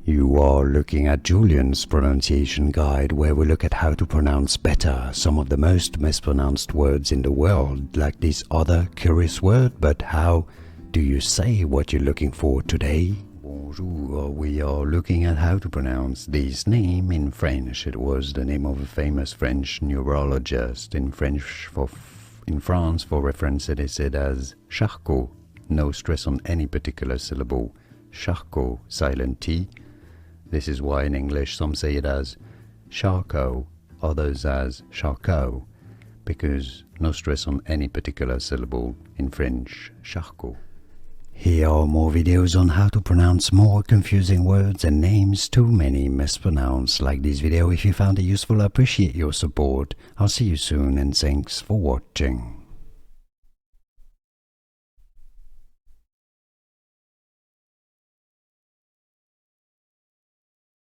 You are looking at Julian's pronunciation guide, where we look at how to pronounce better some of the most mispronounced words in the world, like this other curious word. But how do you say what you're looking for today? Bonjour, we are looking at how to pronounce this name in French. It was the name of a famous French neurologist. In France, for reference, it is said as Charcot, no stress on any particular syllable. Charcot, silent T. This is why in English some say it as Charcot, others as Charcot, because no stress on any particular syllable in French, Charcot. Here are more videos on how to pronounce more confusing words and names too many mispronounced. Like this video if you found it useful. I appreciate your support. I'll see you soon and thanks for watching.